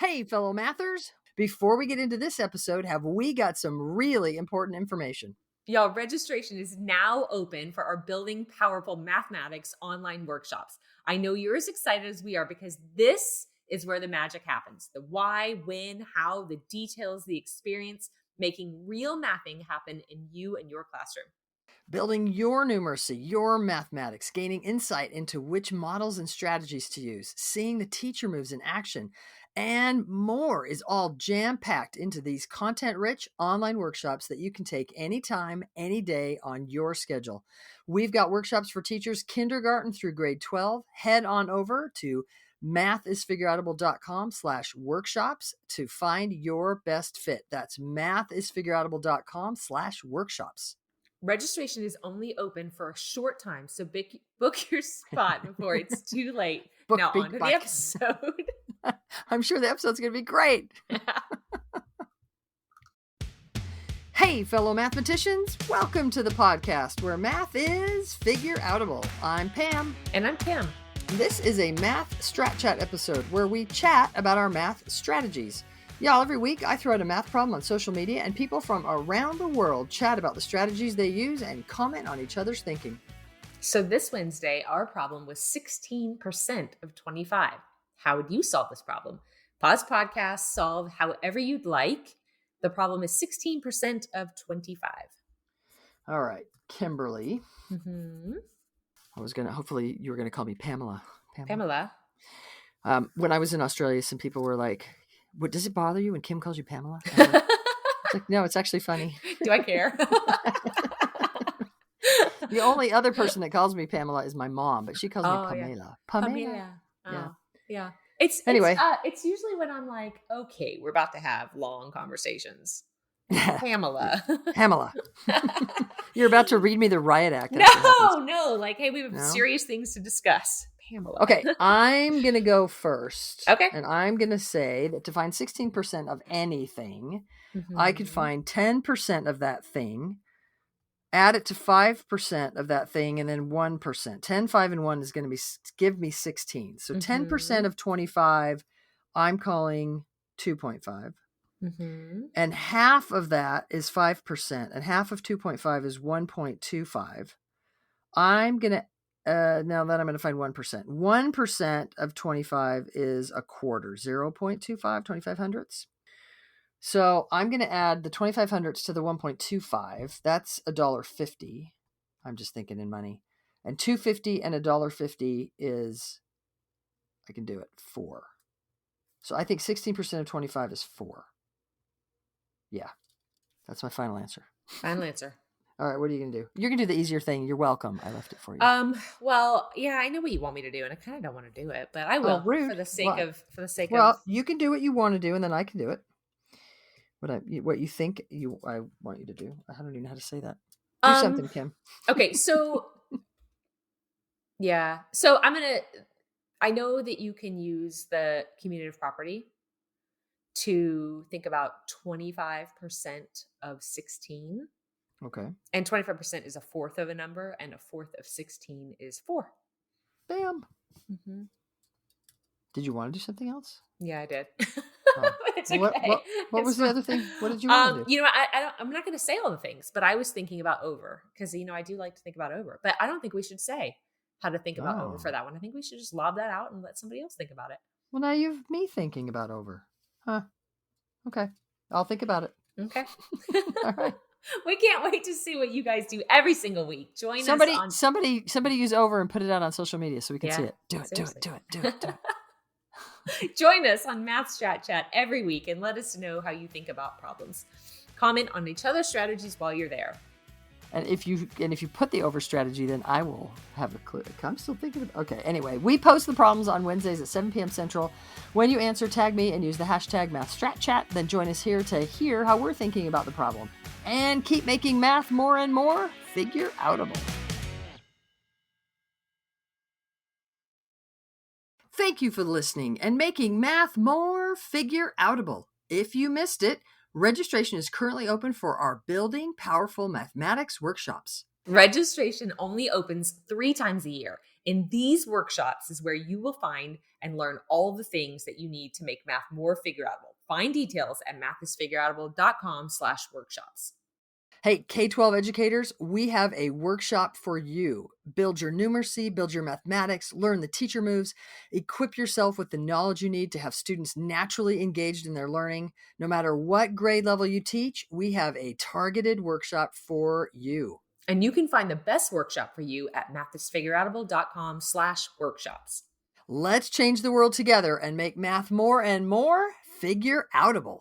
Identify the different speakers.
Speaker 1: Hey, fellow mathers. Before we get into this episode, have we got some really important information?
Speaker 2: Y'all, registration is now open for our Building Powerful Mathematics online workshops. I know you're as excited as we are because this is where the magic happens. The why, when, how, the details, the experience, making real mathing happen in you and your classroom.
Speaker 1: Building your numeracy, your mathematics, gaining insight into which models and strategies to use, seeing the teacher moves in action, and more is all jam-packed into these content-rich online workshops that you can take anytime, any day on your schedule. We've got workshops for teachers kindergarten through grade 12. Head on over to mathisfigureoutable.com/workshops to find your best fit. That's mathisfigureoutable.com/workshops.
Speaker 2: Registration is only open for a short time, so book your spot before it's too late. Now on to the episode.
Speaker 1: I'm sure the episode's going to be great. Hey, fellow mathematicians. Welcome to the podcast where math is figure-outable. I'm Pam.
Speaker 2: And I'm Kim.
Speaker 1: This is a Math Strat Chat episode where we chat about our math strategies. Y'all, every week I throw out a math problem on social media and people from around the world chat about the strategies they use and comment on each other's thinking.
Speaker 2: So this Wednesday, our problem was 16% of 25. How would you solve this problem? Pause podcast, solve however you'd like. The problem is 16% of 25.
Speaker 1: All right, Kimberly.
Speaker 2: Mm-hmm.
Speaker 1: Hopefully you were going to call me Pamela.
Speaker 2: Pamela.
Speaker 1: When I was in Australia, some people were like, "What, does it bother you when Kim calls you Pamela?" It's like, no, it's actually funny.
Speaker 2: Do I care?
Speaker 1: The only other person that calls me Pamela is my mom, but she calls me Pamela.
Speaker 2: Yeah.
Speaker 1: Pamela.
Speaker 2: Yeah. It's usually when I'm like, okay, we're about to have long conversations. Pamela.
Speaker 1: Pamela. You're about to read me the riot act.
Speaker 2: No. Like, hey, we have serious things to discuss. Pamela.
Speaker 1: Okay, I'm going to go first.
Speaker 2: Okay.
Speaker 1: And I'm going to say that to find 16% of anything, I could find 10% of that thing, add it to 5% of that thing, and then 1%. 10, 5, and 1 is going to give me 16. So 10% of 25, I'm calling 2.5. And half of that is 5%, and half of 2.5 is 1.25. I'm going to now that I'm going to find 1%. 1% of 25 is a quarter, 0.25, 25 hundredths. So I'm going to add the 25 hundredths to the 1.25. That's $1.50. I'm just thinking in money. And $2.50 and $1.50 is, I can do it, 4. So I think 16% of 25 is 4. Yeah, that's my final answer.
Speaker 2: Final answer.
Speaker 1: All right, what are you going to do? You're going to do the easier thing. You're welcome. I left it for you.
Speaker 2: Well, yeah, I know what you want me to do, and I kind of don't want to do it, but I will for the sake of.
Speaker 1: Well, you can do what you want to do, and then I can do it. What you think I want you to do. I don't even know how to say that. Do something, Kim.
Speaker 2: Okay, so yeah, so I know that you can use the commutative property to think about 25% of 16.
Speaker 1: Okay.
Speaker 2: And 25% is a fourth of a number, and a fourth of 16 is 4.
Speaker 1: Bam. Mm-hmm. Did you want to do something else?
Speaker 2: Yeah, I did.
Speaker 1: Oh. It's okay. What was the other thing? What did you want to do?
Speaker 2: You know, I'm not going to say all the things, but I was thinking about over because, you know, I do like to think about over, but I don't think we should say how to think about over for that one. I think we should just lob that out and let somebody else think about it.
Speaker 1: Well, now you've me thinking about over. Huh. Okay. I'll think about it.
Speaker 2: Okay.
Speaker 1: All right.
Speaker 2: We can't wait to see what you guys do every single week. Join us on
Speaker 1: somebody use over and put it out on social media so we can see it. Do it.
Speaker 2: Join us on Math Strat Chat every week and let us know how you think about problems. Comment on each other's strategies while you're there.
Speaker 1: And if you put the over strategy, then I will have a clue. I'm still thinking of. Okay. Anyway, we post the problems on Wednesdays at 7 p.m. Central. When you answer, tag me and use the hashtag MathStratChat. Then join us here to hear how we're thinking about the problem. And keep making math more and more figure-outable. Thank you for listening and making math more figure-outable. If you missed it, registration is currently open for our Building Powerful Mathematics workshops.
Speaker 2: Registration only opens 3 times a year, In these workshops is where you will find and learn all the things that you need to make math more figure outable. Find details at mathisfigureoutable.com/workshops.
Speaker 1: Hey, K-12 educators, we have a workshop for you. Build your numeracy, build your mathematics, learn the teacher moves, equip yourself with the knowledge you need to have students naturally engaged in their learning. No matter what grade level you teach, we have a targeted workshop for you.
Speaker 2: And you can find the best workshop for you at mathisfigureoutable.com/workshops.
Speaker 1: Let's change the world together and make math more and more figure outable.